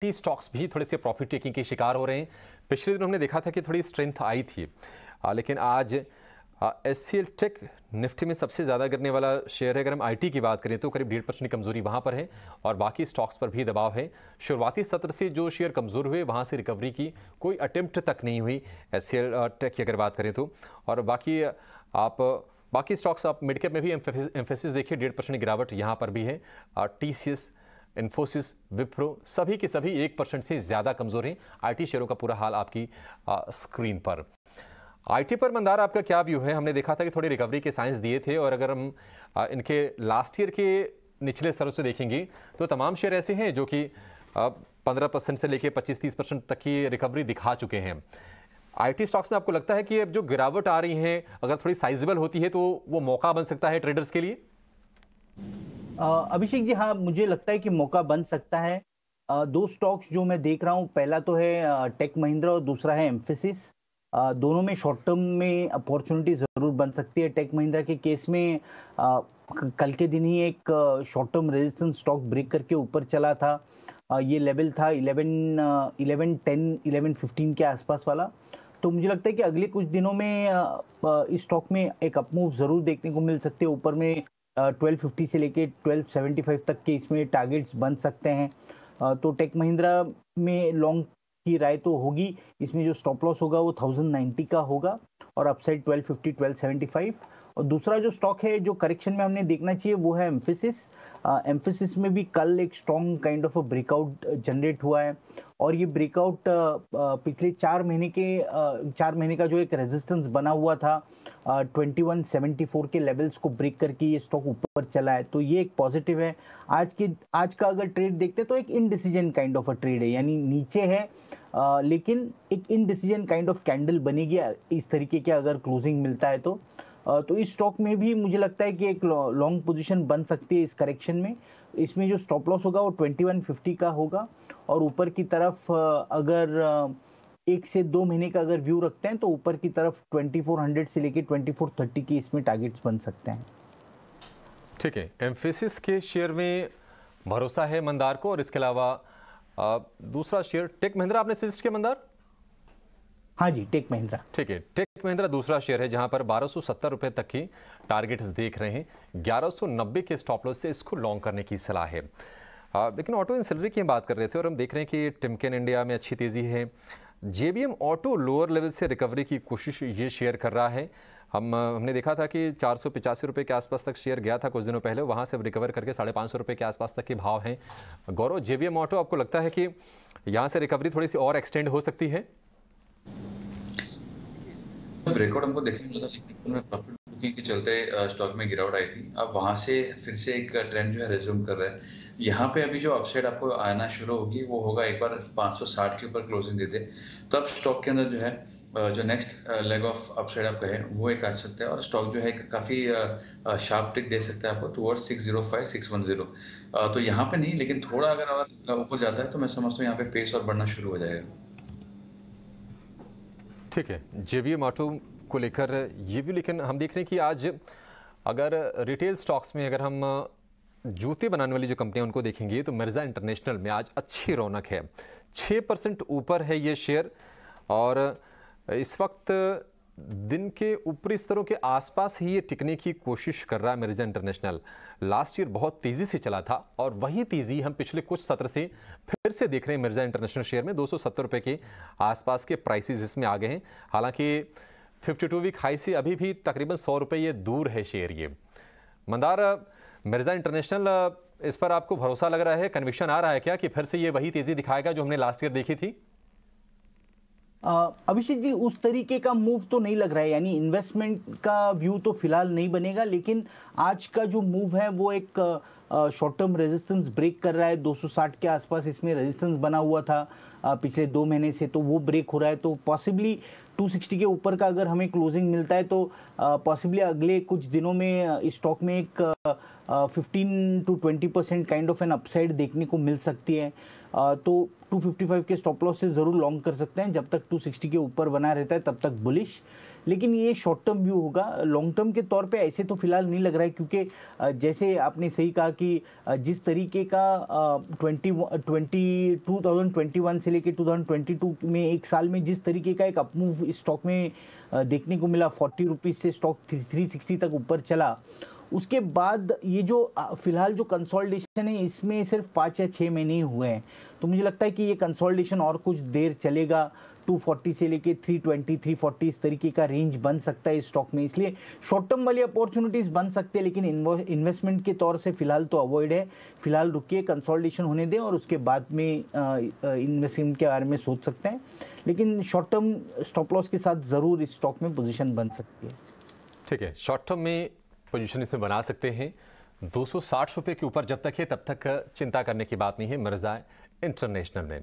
T stocks भी थोड़े से प्रॉफिट टेकिंग के शिकार हो रहे हैं। पिछले दिन हमने देखा था कि थोड़ी स्ट्रेंथ आई थी, लेकिन आज एचसीएल टेक निफ्टी में सबसे ज़्यादा गिरने वाला शेयर है। अगर हम आईटी की बात करें तो करीब 1.5% की कमजोरी वहाँ पर है और बाकी स्टॉक्स पर भी दबाव है। शुरुआती सत्र से जो शेयर कमज़ोर हुए वहाँ से रिकवरी की कोई अटेम्प्ट तक नहीं हुई एचसीएल टेक की अगर बात करें तो। और बाकी स्टॉक्स आप मिड कैप में भी एम्फेसिस देखिए 1.5% गिरावट यहाँ पर भी है। टीसीएस, इन्फोसिस, विप्रो सभी के सभी 1% से ज़्यादा कमज़ोर हैं। आईटी शेयरों का पूरा हाल आपकी स्क्रीन पर। आईटी पर मंदार आपका क्या व्यू है? हमने देखा था कि थोड़ी रिकवरी के साइंस दिए थे और अगर हम इनके लास्ट ईयर के निचले स्तरों से देखेंगे तो तमाम शेयर ऐसे हैं जो कि 15% से लेकर 25-30% तक की रिकवरी दिखा चुके हैं। आईटी स्टॉक्स में आपको लगता है कि अब जो गिरावट आ रही है अगर थोड़ी साइजेबल होती है तो वो मौका बन सकता है ट्रेडर्स के लिए? अभिषेक जी, हाँ, मुझे लगता है कि मौका बन सकता है। दो स्टॉक्स जो मैं देख रहा हूँ, पहला तो है टेक महिंद्रा और दूसरा है एम्फेसिस। दोनों में शॉर्ट टर्म में अपॉर्चुनिटी जरूर बन सकती है। टेक महिंद्रा के केस में कल के दिन ही एक short term resistance stock break करके ऊपर चला था। ये लेवल था 1110 1115 के आसपास वाला। तो मुझे लगता है कि अगले कुछ दिनों में इस स्टॉक में एक अपमूव जरूर देखने को मिल सकते हैं। ऊपर में 1250 से लेके 1275 तक के इसमें टारगेट्स बन सकते हैं। तो टेक महिंद्रा में लॉन्ग की राय तो होगी। इसमें जो स्टॉप लॉस होगा वो 1090 का होगा और अपसाइड 1250 1275। और दूसरा जो स्टॉक है जो करेक्शन में हमने देखना चाहिए वो है एम्फेसिस। एम्फेसिस में भी कल एक strong kind of breakout generate हुआ है और ये ब्रेकआउट पिछले 4 महीने का जो एक रेजिस्टेंस बना हुआ था 2174 के लेवल्स को ब्रेक करके ये स्टॉक ऊपर चला है। तो ये एक पॉजिटिव है। आज का अगर ट्रेड देखते हैं तो एक indecision kind of a trade है, यानी नीचे है लेकिन एक इनडिसीजन काइंड ऑफ कैंडल बनेगी इस तरीके के अगर क्लोजिंग मिलता है तो इस स्टॉक में भी मुझे लगता है कि एक लॉन्ग पोजीशन बन सकती है इस करेक्शन में। इसमें जो स्टॉप लॉस होगा वो 2150 का होगा और ऊपर की तरफ अगर 1 से 2 महीने का अगर व्यू रखते हैं तो ऊपर की तरफ 2400 से लेके 2430 की इसमें टारगेट्स बन सकते हैं। ठीक है, एम्फेसिस के शेयर में भरोसा है मंदार को और इसके अलावा दूसरा शेयर टेक महिंद्रा आपने सजेस्ट किया मंदार? हाँ जी, टेक महिंद्रा। ठीक है, टेक महिंद्रा दूसरा शेयर है जहां पर 1270 रुपए तक की टारगेट्स देख रहे हैं। 1190 के स्टॉप लॉस से इसको लॉन्ग करने की सलाह है। लेकिन ऑटो एंसिलरी की बात कर रहे थे और हम देख रहे हैं कि टिमकेन इंडिया में अच्छी तेजी है। जेबीएम ऑटो लोअर लेवल से रिकवरी की कोशिश ये शेयर कर रहा है। हमने देखा था कि 485 रुपये के आसपास तक शेयर गया था कुछ दिनों पहले, वहाँ से रिकवर करके 550 रुपये के आसपास तक के भाव हैं। गौरव, जेबीएम ऑटो आपको लगता है कि यहाँ से रिकवरी थोड़ी सी और एक्सटेंड हो सकती है? ब्रेकआउट हमको देखने को मिला था लेकिन में प्रॉफिट बुकिंग के चलते स्टॉक में गिरावट आई थी। अब वहां से फिर से एक ट्रेंड जो है रिज्यूम कर रहा है। यहाँ पे अभी जो अपसाइड आपको आना शुरू होगी वो होगा एक बार 560 के ऊपर क्लोजिंग देते, तब स्टॉक के अंदर जो है जो नेक्स्ट लेग ऑफ अपसाइड आप कहें वो एक आ सकता है और स्टॉक जो है काफी शार्प टिक दे सकता है आपको टुवर्ड्स 605 610। तो यहाँ पे नहीं, लेकिन थोड़ा अगर ऊपर जाता है तो मैं समझता हूँ यहाँ पे पेस और बढ़ना शुरू हो जाएगा। ठीक है, जेबीएम ऑटो को लेकर ये भी, लेकिन हम देख रहे हैं कि आज अगर रिटेल स्टॉक्स में अगर हम जूते बनाने वाली जो कंपनियां उनको देखेंगे तो मिर्जा इंटरनेशनल में आज अच्छी रौनक है। 6% ऊपर है ये शेयर और इस वक्त दिन के ऊपरी स्तरों के आसपास ही ये टिकने की कोशिश कर रहा है मिर्जा इंटरनेशनल। लास्ट ईयर बहुत तेजी से चला था और वही तेजी हम पिछले कुछ सत्र से फिर से देख रहे हैं। मिर्जा इंटरनेशनल शेयर में 270 रुपये के आसपास के प्राइसेस इसमें आ गए हैं। हालांकि 52 वीक हाई से अभी भी तकरीबन 100 रुपये ये दूर है शेयर। ये मंदार, मिर्जा इंटरनेशनल इस पर आपको भरोसा लग रहा है, कन्विक्शन आ रहा है क्या कि फिर से ये वही तेजी दिखाएगा जो हमने लास्ट ईयर देखी थी? अभिषेक जी, उस तरीके का मूव तो नहीं लग रहा है, यानी इन्वेस्टमेंट का व्यू तो फिलहाल नहीं बनेगा। लेकिन आज का जो मूव है वो एक शॉर्ट टर्म रेजिस्टेंस ब्रेक कर रहा है। 260 के आसपास इसमें रेजिस्टेंस बना हुआ था पिछले 2 महीने से, तो वो ब्रेक हो रहा है। तो पॉसिबली 260 के ऊपर का अगर हमें क्लोजिंग मिलता है तो पॉसिबली अगले कुछ दिनों में इस स्टॉक में एक 15 to 20% kind of N upside देखने को मिल सकती है। तो 255 के स्टॉप लॉस से जरूर लॉन्ग कर सकते हैं। जब तक 260 के ऊपर बना रहता है तब तक बुलिश। लेकिन ये शॉर्ट टर्म व्यू होगा। लॉन्ग टर्म के तौर पे ऐसे तो फिलहाल नहीं लग रहा है, क्योंकि जैसे आपने सही कहा कि जिस तरीके का 2021 से लेकर 2022 में एक साल में जिस तरीके का एक अपमूव स्टॉक में देखने को मिला, 40 रुपीज से स्टॉक 360 तक ऊपर चला, उसके बाद ये जो फिलहाल जो कंसोलिडेशन है इसमें सिर्फ 5 या 6 महीने ही हुए हैं। तो मुझे लगता है कि ये कंसोलिडेशन और कुछ देर चलेगा। 240 से लेके 320 340 इस तरीके का रेंज बन सकता है इस स्टॉक में, इसलिए शॉर्ट टर्म वाली अपॉर्चुनिटीज बन सकते हैं, लेकिन इन्वेस्टमेंट के तौर से फिलहाल तो अवॉइड है। फिलहाल रुकिए, कंसोलिडेशन होने दें और उसके बाद में इन्वेस्टमेंट के बारे में सोच सकते हैं, लेकिन शॉर्ट टर्म स्टॉप लॉस के साथ जरूर इस स्टॉक में पोजीशन बन सकती है। ठीक है, शॉर्ट टर्म में पोजीशन इसमें बना सकते हैं। 260 रुपए के ऊपर जब तक है तब तक चिंता करने की बात नहीं है मिर्जा इंटरनेशनल में।